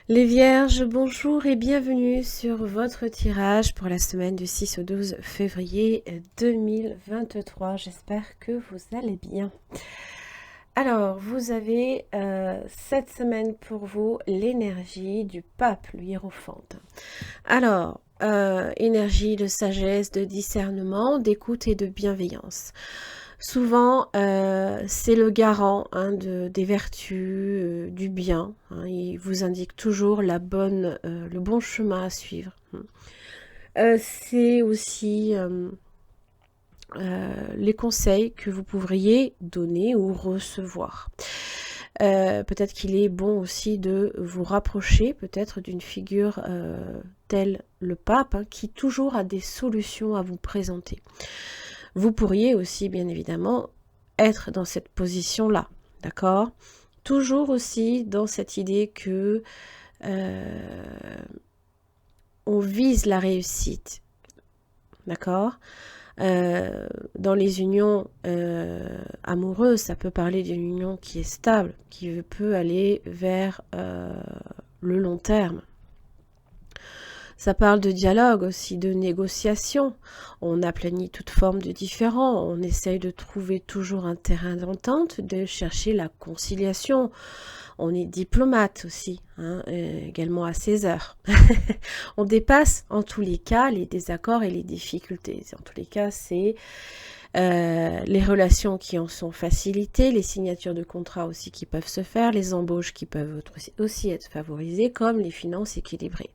Les Vierges, bonjour et bienvenue sur votre tirage pour la semaine du 6 au 12 février 2023. J'espère que vous allez bien. Alors, vous avez cette semaine pour vous l'énergie du pape, le hiérophante. Alors, énergie de sagesse, de discernement, d'écoute et de bienveillance. Souvent, c'est le garant des vertus, du bien. Il vous indique toujours le bon chemin à suivre. C'est aussi les conseils que vous pourriez donner ou recevoir. Peut-être qu'il est bon aussi de vous rapprocher peut-être d'une figure telle le pape, qui toujours a des solutions à vous présenter. Vous pourriez aussi, bien évidemment, être dans cette position-là, d'accord? Toujours aussi dans cette idée que on vise la réussite, d'accord? Dans les unions amoureuses, ça peut parler d'une union qui est stable, qui peut aller vers le long terme. Ça parle de dialogue aussi, de négociation. On aplanit toute forme de différend. On essaye de trouver toujours un terrain d'entente, de chercher la conciliation. On est diplomate aussi, également à 16 heures. On dépasse en tous les cas les désaccords et les difficultés. En tous les cas, c'est les relations qui en sont facilitées, les signatures de contrats aussi qui peuvent se faire, les embauches qui peuvent aussi être favorisées, comme les finances équilibrées.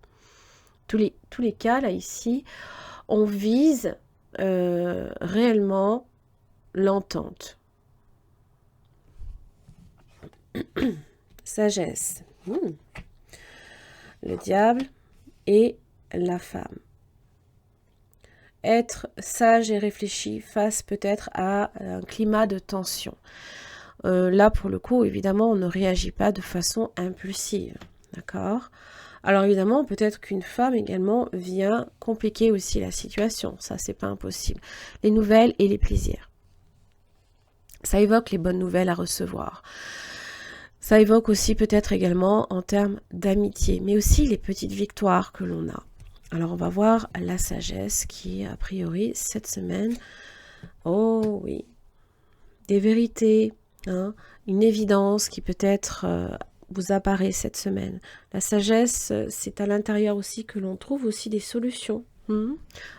Tous les cas, là, ici, on vise réellement l'entente. Sagesse. Le diable et la femme. Être sage et réfléchi face peut-être à un climat de tension. Là, pour le coup, évidemment, on ne réagit pas de façon impulsive. D'accord ? Alors évidemment, peut-être qu'une femme également vient compliquer aussi la situation. Ça, c'est pas impossible. Les nouvelles et les plaisirs. Ça évoque les bonnes nouvelles à recevoir. Ça évoque aussi peut-être également en termes d'amitié, mais aussi les petites victoires que l'on a. Alors on va voir la sagesse qui est a priori cette semaine. Oh oui, des vérités, une évidence qui peut-être vous apparaît cette semaine. La sagesse, c'est à l'intérieur aussi que l'on trouve aussi des solutions.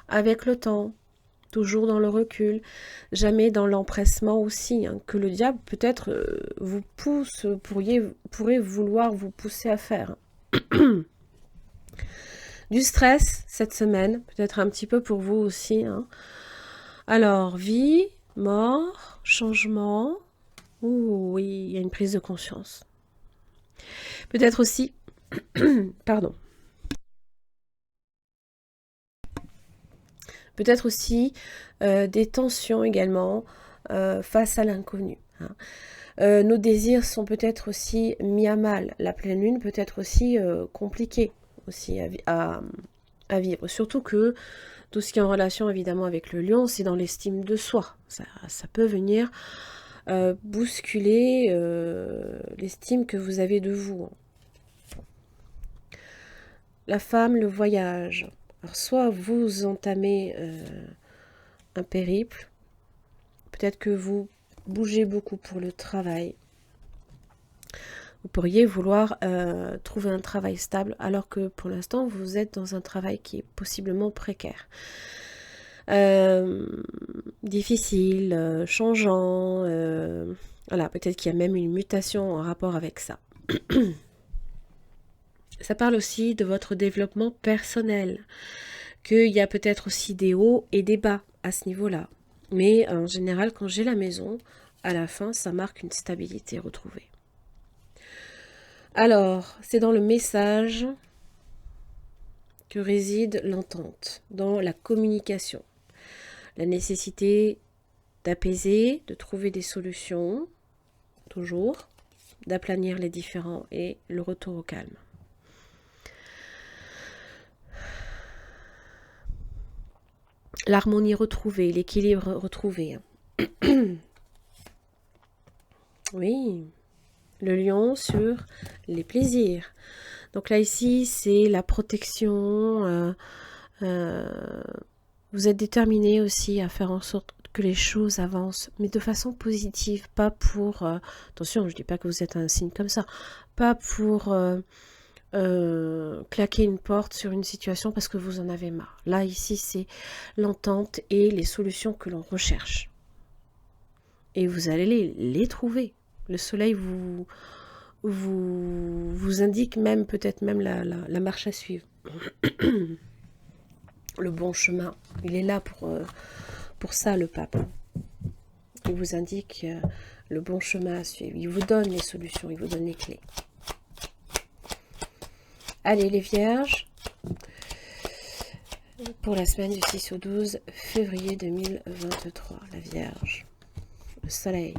Avec le temps, toujours dans le recul, jamais dans l'empressement aussi, que le diable peut-être vous pousse, pourrait vouloir vous pousser à faire. Du stress cette semaine, peut-être un petit peu pour vous aussi. Alors, vie, mort, changement. Ouh, oui, il y a une prise de conscience. Peut-être aussi, pardon. Peut-être aussi des tensions également face à l'inconnu. Nos désirs sont peut-être aussi mis à mal. La pleine lune peut être aussi compliquée aussi à vivre. Surtout que tout ce qui est en relation évidemment avec le lion, c'est dans l'estime de soi. Ça peut venir bousculer l'estime que vous avez de vous. La femme, le voyage. Alors soit vous entamez un périple, peut-être que vous bougez beaucoup pour le travail. Vous pourriez vouloir trouver un travail stable alors que pour l'instant vous êtes dans un travail qui est possiblement précaire. Difficile, changeant, voilà, peut-être qu'il y a même une mutation en rapport avec ça. Ça parle aussi de votre développement personnel, qu'il y a peut-être aussi des hauts et des bas à ce niveau-là. Mais en général, quand j'ai la maison, à la fin, ça marque une stabilité retrouvée. Alors, c'est dans le message que réside l'entente, dans la communication. La nécessité d'apaiser, de trouver des solutions, toujours, d'aplanir les différends et le retour au calme. L'harmonie retrouvée, l'équilibre retrouvé. Oui, le lion sur les plaisirs. Donc là, ici, c'est la protection. Vous êtes déterminé aussi à faire en sorte que les choses avancent, mais de façon positive, pas pour... attention, je ne dis pas que vous êtes un signe comme ça, pas pour claquer une porte sur une situation parce que vous en avez marre. Là, ici, c'est l'entente et les solutions que l'on recherche. Et vous allez les trouver. Le soleil vous indique même, peut-être même la marche à suivre. Le bon chemin. Il est là pour ça, le pape. Il vous indique le bon chemin à suivre. Il vous donne les solutions, il vous donne les clés. Allez, les vierges, pour la semaine du 6 au 12 février 2023, la Vierge, le soleil.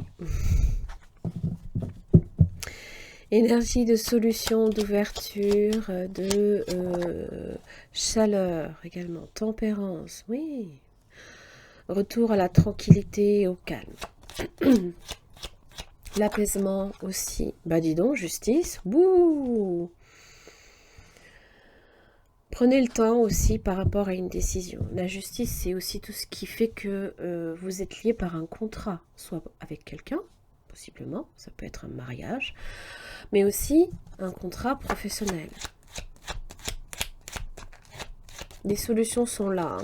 Énergie de solution, d'ouverture, de chaleur également, tempérance, oui. Retour à la tranquillité et au calme. L'apaisement aussi. Bah dis donc, justice, bouh. Prenez le temps aussi par rapport à une décision. La justice, c'est aussi tout ce qui fait que vous êtes lié par un contrat, soit avec quelqu'un, possiblement, ça peut être un mariage, mais aussi un contrat professionnel. Les solutions sont là.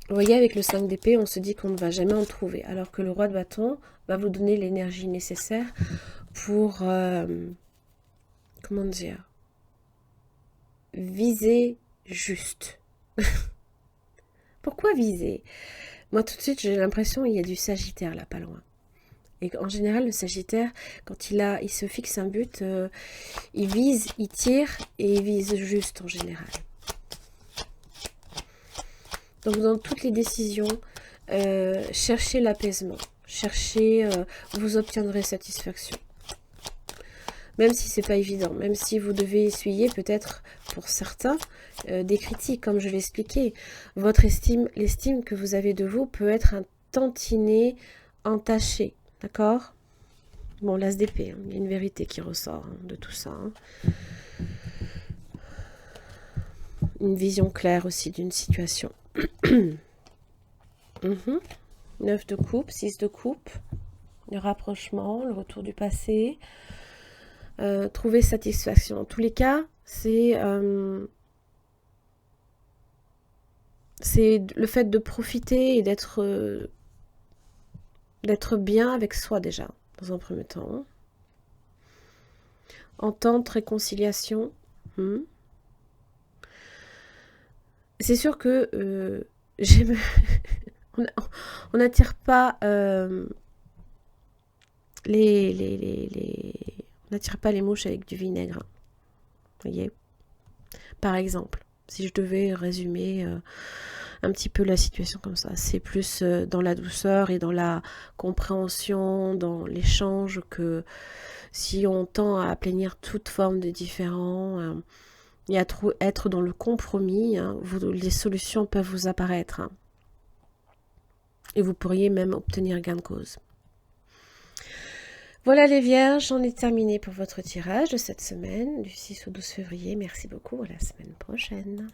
Vous voyez, avec le 5 d'épée, on se dit qu'on ne va jamais en trouver, alors que le roi de bâton va vous donner l'énergie nécessaire pour, comment dire, viser juste. Pourquoi viser? Moi, tout de suite, j'ai l'impression qu'il y a du Sagittaire là, pas loin. Et en général, le Sagittaire, quand il se fixe un but, il vise, il tire et il vise juste en général. Donc, dans toutes les décisions, cherchez l'apaisement. Cherchez, vous obtiendrez satisfaction. Même si c'est pas évident, même si vous devez essuyer peut-être pour certains des critiques, comme je l'ai expliqué. Votre estime, l'estime que vous avez de vous peut être un tantinet entaché, d'accord? Bon, l'as d'épée, il y a une vérité qui ressort de tout ça. Une vision claire aussi d'une situation. 9 de coupe, 6 de coupe, le rapprochement, le retour du passé. Trouver satisfaction. En tous les cas, c'est le fait de profiter et d'être bien avec soi déjà, dans un premier temps. Entente, réconciliation. C'est sûr que on n'attire pas on n'attire pas les mouches avec du vinaigre. Vous voyez? Par exemple, si je devais résumer un petit peu la situation comme ça, c'est plus dans la douceur et dans la compréhension, dans l'échange, que si on tend à aplanir toute forme de différend et à être dans le compromis, les solutions peuvent vous apparaître. Et vous pourriez même obtenir gain de cause. Voilà les vierges, j'en ai terminé pour votre tirage de cette semaine, du 6 au 12 février. Merci beaucoup, à la semaine prochaine.